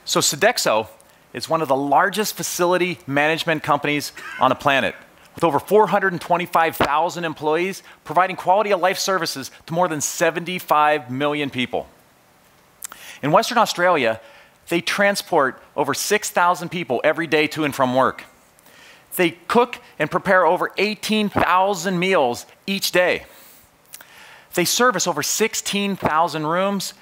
So Sodexo is one of the largest facility management companies on the planet, with over 425,000 employees providing quality of life services to more than 75 million people. In Western Australia, they transport over 6,000 people every day to and from work. They cook and prepare over 18,000 meals each day. They service over 16,000 rooms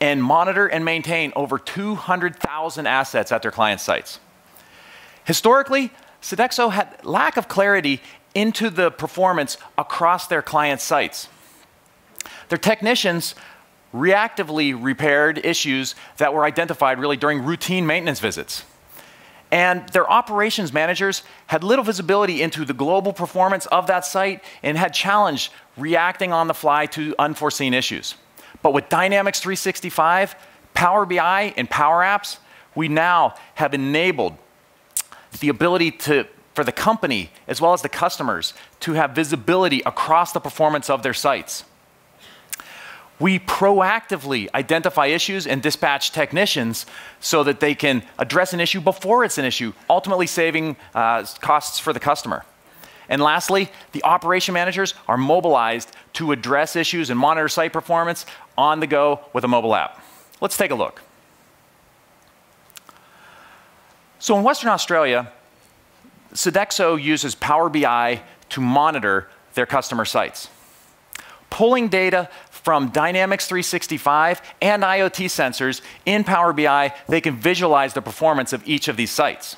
and monitor and maintain over 200,000 assets at their client sites. Historically, Sodexo had lack of clarity into the performance across their client sites. Their technicians reactively repaired issues that were identified really during routine maintenance visits. And their operations managers had little visibility into the global performance of that site and had challenge reacting on the fly to unforeseen issues. But with Dynamics 365, Power BI, and Power Apps, we now have enabled the ability for the company, as well as the customers, to have visibility across the performance of their sites. We proactively identify issues and dispatch technicians so that they can address an issue before it's an issue, ultimately saving costs for the customer. And lastly, the operation managers are mobilized to address issues and monitor site performance on the go with a mobile app. Let's take a look. So in Western Australia, Sodexo uses Power BI to monitor their customer sites. Pulling data from Dynamics 365 and IoT sensors in Power BI, they can visualize the performance of each of these sites.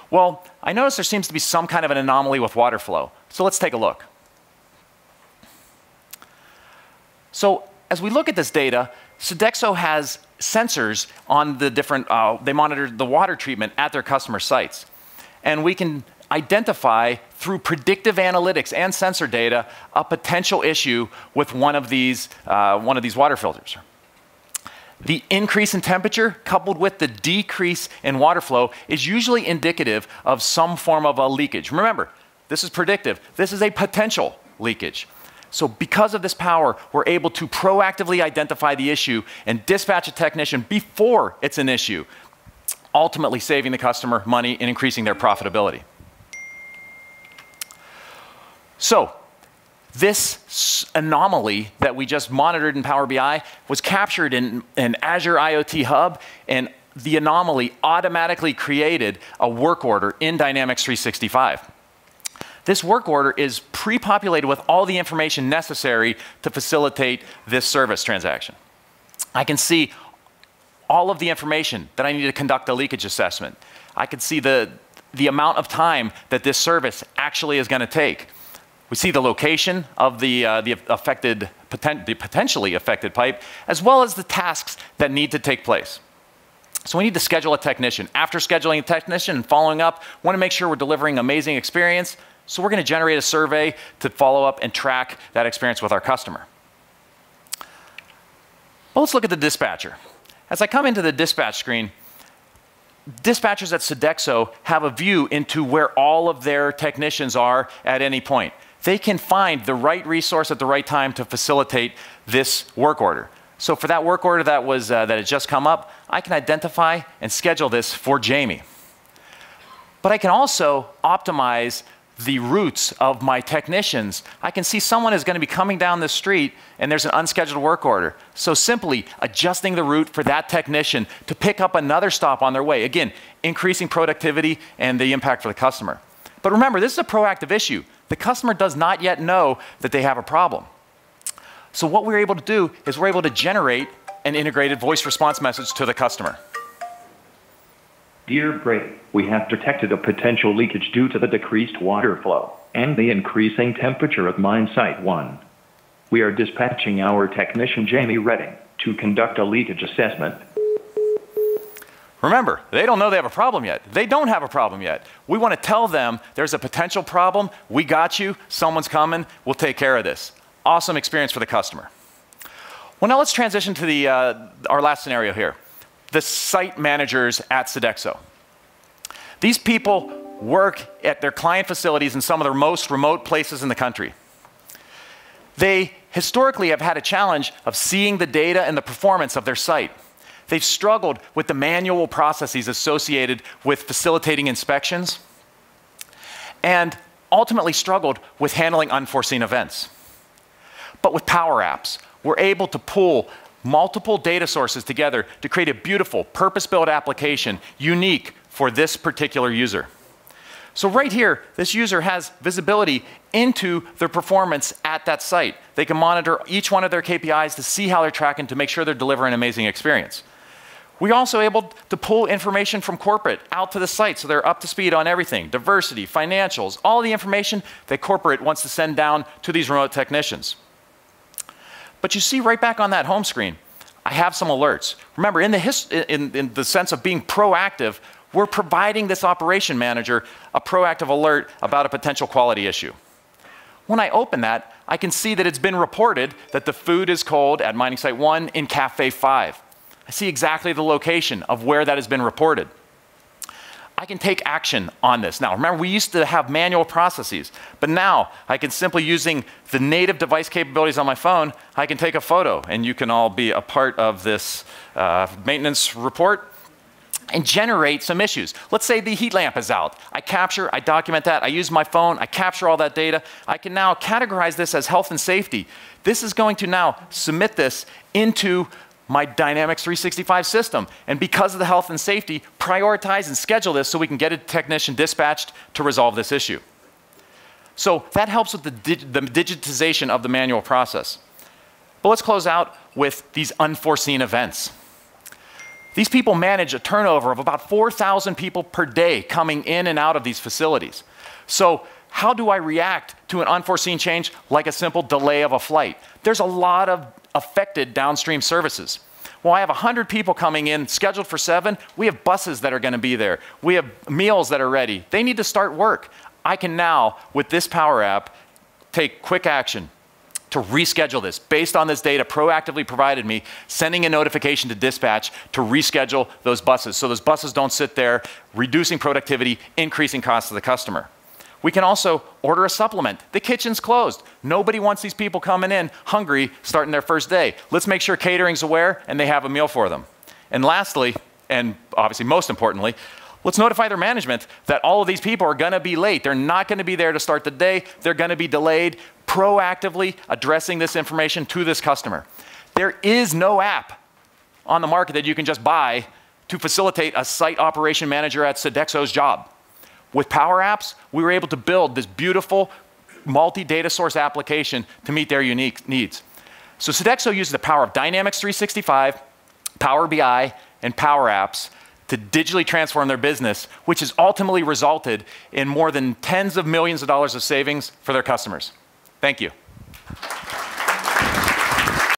Well, I notice there seems to be some kind of an anomaly with water flow. So let's take a look. So as we look at this data, Sodexo has sensors on the different, they monitor the water treatment at their customer sites. And we can identify through predictive analytics and sensor data a potential issue with one of these water filters. The increase in temperature coupled with the decrease in water flow is usually indicative of some form of a leakage. Remember, this is predictive. This is a potential leakage. So because of this power, we're able to proactively identify the issue and dispatch a technician before it's an issue, ultimately saving the customer money and increasing their profitability. So this anomaly that we just monitored in Power BI was captured in an Azure IoT Hub, and the anomaly automatically created a work order in Dynamics 365. This work order is pre-populated with all the information necessary to facilitate this service transaction. I can see all of the information that I need to conduct a leakage assessment. I can see the amount of time that this service actually is going to take. We see the location of the potentially affected pipe, as well as the tasks that need to take place. So we need to schedule a technician. After scheduling a technician and following up, we want to make sure we're delivering amazing experience. So we're going to generate a survey to follow up and track that experience with our customer. Well, let's look at the dispatcher. As I come into the dispatch screen, dispatchers at Sodexo have a view into where all of their technicians are at any point. They can find the right resource at the right time to facilitate this work order. So for that work order that had just come up, I can identify and schedule this for Jamie. But I can also optimize the routes of my technicians. I can see someone is going to be coming down the street and there's an unscheduled work order. So simply adjusting the route for that technician to pick up another stop on their way. Again, increasing productivity and the impact for the customer. But remember, this is a proactive issue. The customer does not yet know that they have a problem. So what we're able to do is we're able to generate an integrated voice response message to the customer. Dear Brady, we have detected a potential leakage due to the decreased water flow and the increasing temperature of mine site 1. We are dispatching our technician Jamie Redding to conduct a leakage assessment. Remember, they don't know they have a problem yet. They don't have a problem yet. We want to tell them there's a potential problem. We got you. Someone's coming. We'll take care of this. Awesome experience for the customer. Well, now let's transition to our last scenario here. The site managers at Sodexo. These people work at their client facilities in some of the most remote places in the country. They historically have had a challenge of seeing the data and the performance of their site. They've struggled with the manual processes associated with facilitating inspections and ultimately struggled with handling unforeseen events. But with Power Apps, we're able to pull multiple data sources together to create a beautiful, purpose-built application unique for this particular user. So right here, this user has visibility into their performance at that site. They can monitor each one of their KPIs to see how they're tracking to make sure they're delivering an amazing experience. We're also able to pull information from corporate out to the site so they're up to speed on everything, diversity, financials, all the information that corporate wants to send down to these remote technicians. But you see right back on that home screen, I have some alerts. Remember, in the sense of being proactive, we're providing this operation manager a proactive alert about a potential quality issue. When I open that, I can see that it's been reported that the food is cold at mining site 1 in Cafe 5. I see exactly the location of where that has been reported. I can take action on this. Now, remember, we used to have manual processes, but now I can simply, using the native device capabilities on my phone, I can take a photo, and you can all be a part of this maintenance report and generate some issues. Let's say the heat lamp is out. I capture, I document that, I use my phone, I capture all that data. I can now categorize this as health and safety. This is going to now submit this into my Dynamics 365 system. And because of the health and safety, prioritize and schedule this so we can get a technician dispatched to resolve this issue. So that helps with the digitization of the manual process. But let's close out with these unforeseen events. These people manage a turnover of about 4,000 people per day coming in and out of these facilities. So how do I react to an unforeseen change like a simple delay of a flight? There's a lot of affected downstream services. Well, I have 100 people coming in scheduled for 7. We have buses that are going to be there. We have meals that are ready. They need to start work. I can now, with this Power App, take quick action to reschedule this based on this data proactively provided me, sending a notification to dispatch to reschedule those buses so those buses don't sit there, reducing productivity, increasing costs to the customer. We can also order a supplement. The kitchen's closed. Nobody wants these people coming in hungry starting their first day. Let's make sure catering's aware and they have a meal for them. And lastly, and obviously most importantly, let's notify their management that all of these people are going to be late. They're not going to be there to start the day. They're going to be delayed. Proactively addressing this information to this customer. There is no app on the market that you can just buy to facilitate a site operation manager at Sodexo's job. With Power Apps, we were able to build this beautiful multi-data source application to meet their unique needs. So Sodexo uses the power of Dynamics 365, Power BI, and Power Apps to digitally transform their business, which has ultimately resulted in more than tens of millions of dollars of savings for their customers. Thank you.